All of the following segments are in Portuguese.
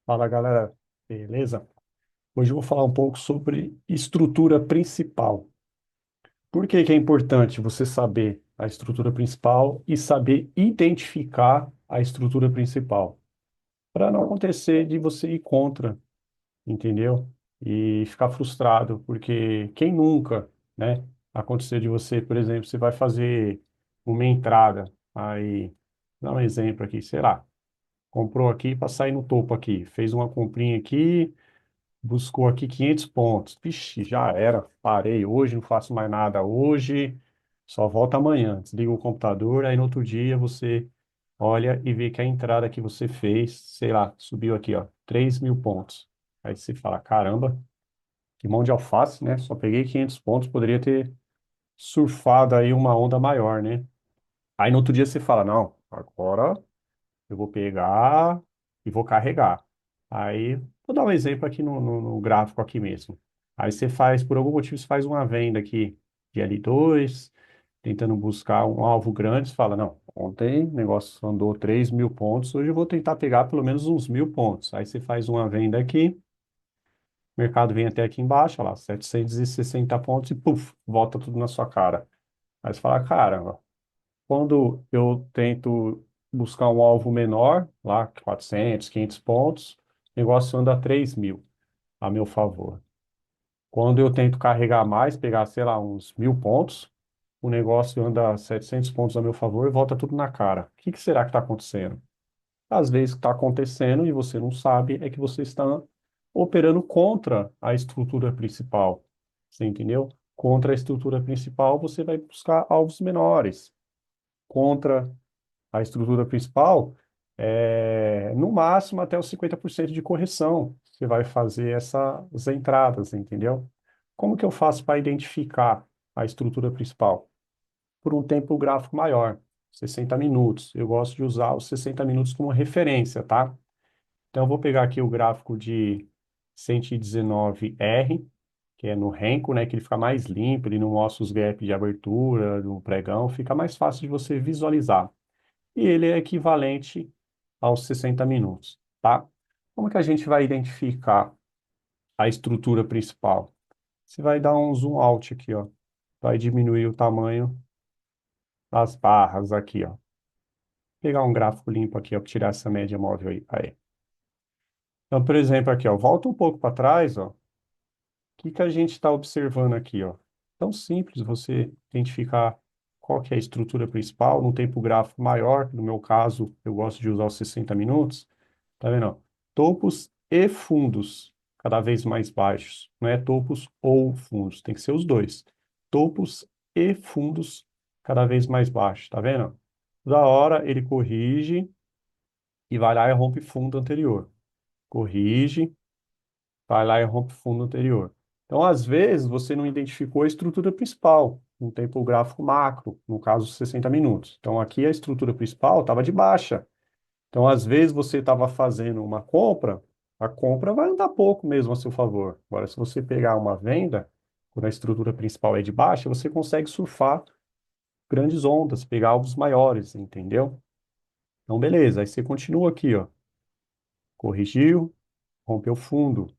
Fala galera, beleza? Hoje eu vou falar um pouco sobre estrutura principal. Por que que é importante você saber a estrutura principal e saber identificar a estrutura principal? Para não acontecer de você ir contra, entendeu? E ficar frustrado, porque quem nunca, né? Acontecer de você, por exemplo, você vai fazer uma entrada, aí, dá um exemplo aqui, sei lá, comprou aqui para sair no topo aqui, fez uma comprinha aqui. Buscou aqui 500 pontos. Vixe, já era. Parei hoje, não faço mais nada hoje. Só volta amanhã. Desliga o computador. Aí no outro dia você olha e vê que a entrada que você fez, sei lá, subiu aqui, ó, 3.000 pontos. Aí você fala: caramba, que mão de alface, né? Só peguei 500 pontos. Poderia ter surfado aí uma onda maior, né? Aí no outro dia você fala: não, agora eu vou pegar e vou carregar. Aí, vou dar um exemplo aqui no gráfico aqui mesmo. Aí você faz, por algum motivo, você faz uma venda aqui de L2, tentando buscar um alvo grande, você fala, não, ontem o negócio andou 3.000 pontos, hoje eu vou tentar pegar pelo menos uns 1.000 pontos. Aí você faz uma venda aqui, o mercado vem até aqui embaixo, olha lá, 760 pontos e puf, volta tudo na sua cara. Aí você fala, caramba, quando eu tento buscar um alvo menor, lá 400, 500 pontos, o negócio anda a 3.000 a meu favor. Quando eu tento carregar mais, pegar, sei lá, uns 1.000 pontos, o negócio anda a 700 pontos a meu favor e volta tudo na cara. O que que será que está acontecendo? Às vezes o que está acontecendo e você não sabe é que você está operando contra a estrutura principal. Você entendeu? Contra a estrutura principal, você vai buscar alvos menores. Contra a estrutura principal, no máximo até os 50% de correção. Você vai fazer essas entradas, entendeu? Como que eu faço para identificar a estrutura principal? Por um tempo gráfico maior, 60 minutos. Eu gosto de usar os 60 minutos como referência, tá? Então, eu vou pegar aqui o gráfico de 119R, que é no Renko, né, que ele fica mais limpo, ele não mostra os gaps de abertura do pregão, fica mais fácil de você visualizar e ele é equivalente aos 60 minutos, tá? Como que a gente vai identificar a estrutura principal? Você vai dar um zoom out aqui, ó. Vai diminuir o tamanho das barras aqui, ó. Pegar um gráfico limpo aqui, ó, para tirar essa média móvel aí. Aí. Então, por exemplo, aqui, ó, volta um pouco para trás, ó. O que que a gente está observando aqui, ó? Tão simples você identificar qual que é a estrutura principal num tempo gráfico maior, no meu caso, eu gosto de usar os 60 minutos. Tá vendo? Ó? Topos e fundos cada vez mais baixos. Não é topos ou fundos, tem que ser os dois. Topos e fundos cada vez mais baixos, tá vendo? Da hora ele corrige e vai lá e rompe fundo anterior. Corrige, vai lá e rompe fundo anterior. Então, às vezes, você não identificou a estrutura principal, um tempo gráfico macro, no caso, 60 minutos. Então, aqui a estrutura principal estava de baixa. Então, às vezes você estava fazendo uma compra, a compra vai andar pouco mesmo a seu favor. Agora, se você pegar uma venda, quando a estrutura principal é de baixa, você consegue surfar grandes ondas, pegar alvos maiores, entendeu? Então, beleza. Aí você continua aqui, ó. Corrigiu, rompeu fundo.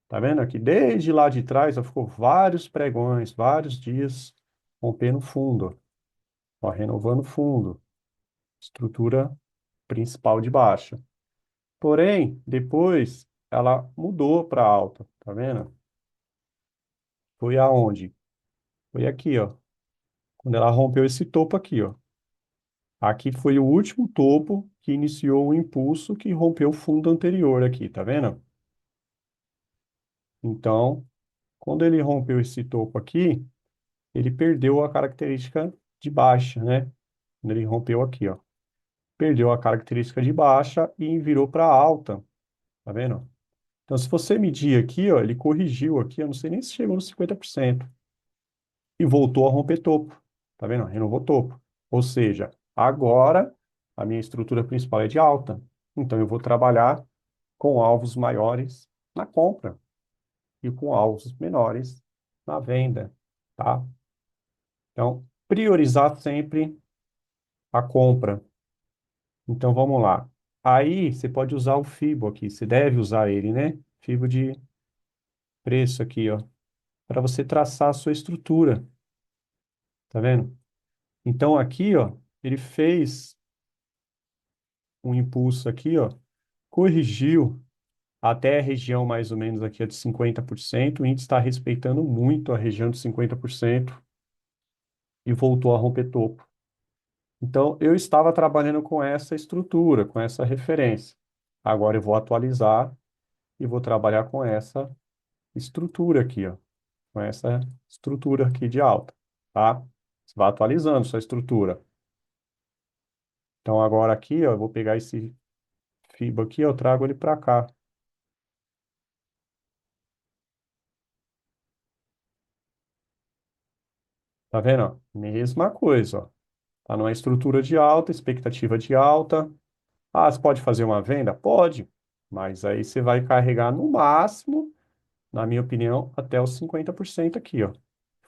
Tá vendo aqui? Desde lá de trás, ó, ficou vários pregões, vários dias rompendo fundo, ó, renovando fundo. Estrutura principal de baixa. Porém, depois ela mudou para alta, tá vendo? Foi aonde? Foi aqui, ó. Quando ela rompeu esse topo aqui, ó. Aqui foi o último topo que iniciou o impulso que rompeu o fundo anterior aqui, tá vendo? Então, quando ele rompeu esse topo aqui, ele perdeu a característica de baixa, né? Quando ele rompeu aqui, ó. Perdeu a característica de baixa e virou para alta, tá vendo? Então, se você medir aqui, ó, ele corrigiu aqui, eu não sei nem se chegou nos 50% e voltou a romper topo. Tá vendo? Renovou topo. Ou seja, agora a minha estrutura principal é de alta. Então eu vou trabalhar com alvos maiores na compra e com alvos menores na venda, tá? Então, priorizar sempre a compra. Então vamos lá. Aí você pode usar o Fibo aqui, você deve usar ele, né? Fibo de preço aqui, ó, para você traçar a sua estrutura, tá vendo? Então aqui, ó, ele fez um impulso aqui, ó, corrigiu até a região mais ou menos aqui ó, de 50%, o índice está respeitando muito a região de 50% e voltou a romper topo. Então eu estava trabalhando com essa estrutura, com essa referência. Agora eu vou atualizar e vou trabalhar com essa estrutura aqui, ó, com essa estrutura aqui de alta, tá? Você vai atualizando sua estrutura. Então agora aqui, ó, eu vou pegar esse FIBA aqui, eu trago ele para cá. Tá vendo? Ó? Mesma coisa, ó. Tá numa estrutura de alta, expectativa de alta. Ah, você pode fazer uma venda? Pode, mas aí você vai carregar no máximo, na minha opinião, até os 50% aqui, ó.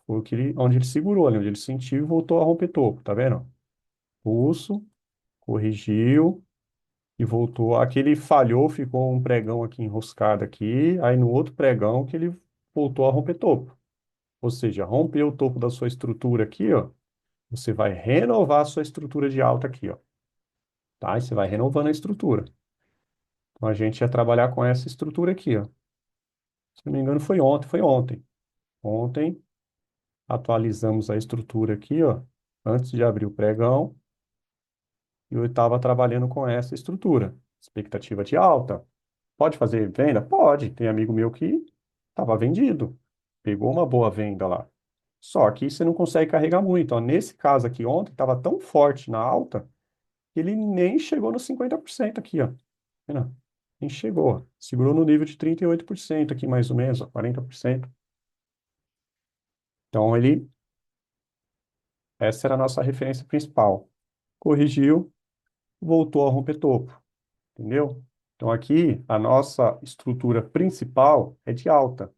Foi o que ele, onde ele segurou ali, onde ele sentiu e voltou a romper topo, tá vendo? Pulso, corrigiu e voltou. Aqui ele falhou, ficou um pregão aqui enroscado aqui, aí no outro pregão que ele voltou a romper topo. Ou seja, rompeu o topo da sua estrutura aqui, ó. Você vai renovar a sua estrutura de alta aqui, ó. Tá? E você vai renovando a estrutura. Então a gente ia trabalhar com essa estrutura aqui, ó. Se não me engano, foi ontem, foi ontem. Ontem atualizamos a estrutura aqui, ó, antes de abrir o pregão, e eu estava trabalhando com essa estrutura. Expectativa de alta. Pode fazer venda? Pode. Tem amigo meu que estava vendido. Pegou uma boa venda lá. Só que você não consegue carregar muito. Ó. Nesse caso aqui, ontem, estava tão forte na alta que ele nem chegou nos 50% aqui, ó. Vendo? Nem chegou. Segurou no nível de 38% aqui, mais ou menos, ó, 40%. Então, essa era a nossa referência principal. Corrigiu, voltou a romper topo, entendeu? Então, aqui, a nossa estrutura principal é de alta.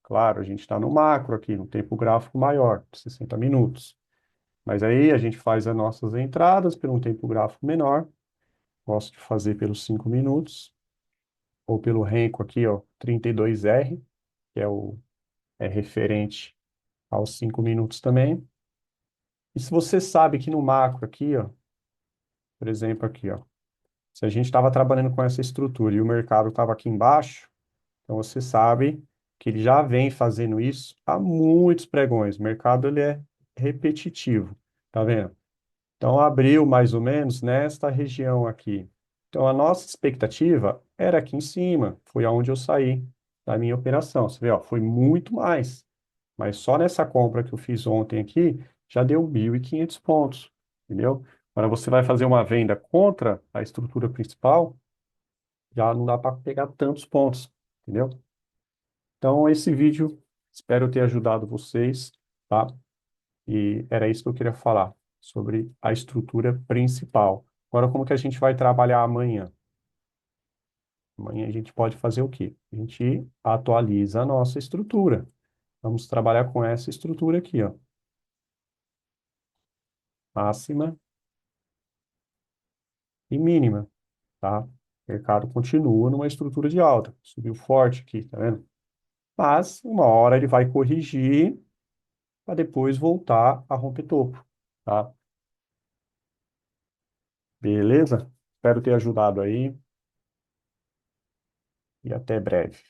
Claro, a gente está no macro aqui, no tempo gráfico maior, 60 minutos. Mas aí a gente faz as nossas entradas por um tempo gráfico menor. Gosto de fazer pelos 5 minutos, ou pelo Renko aqui, ó, 32R, que é referente aos 5 minutos também. E se você sabe que no macro aqui, ó, por exemplo, aqui, ó, se a gente estava trabalhando com essa estrutura e o mercado estava aqui embaixo, então você sabe que ele já vem fazendo isso há muitos pregões. O mercado ele é repetitivo, tá vendo? Então abriu mais ou menos nesta região aqui. Então a nossa expectativa era aqui em cima, foi aonde eu saí da minha operação. Você vê, ó, foi muito mais. Mas só nessa compra que eu fiz ontem aqui, já deu 1.500 pontos, entendeu? Agora você vai fazer uma venda contra a estrutura principal, já não dá para pegar tantos pontos, entendeu? Então, esse vídeo, espero ter ajudado vocês, tá? E era isso que eu queria falar, sobre a estrutura principal. Agora, como que a gente vai trabalhar amanhã? Amanhã a gente pode fazer o quê? A gente atualiza a nossa estrutura. Vamos trabalhar com essa estrutura aqui, ó. Máxima e mínima, tá? O mercado continua numa estrutura de alta. Subiu forte aqui, tá vendo? Mas, uma hora ele vai corrigir para depois voltar a romper topo, tá? Beleza? Espero ter ajudado aí e até breve.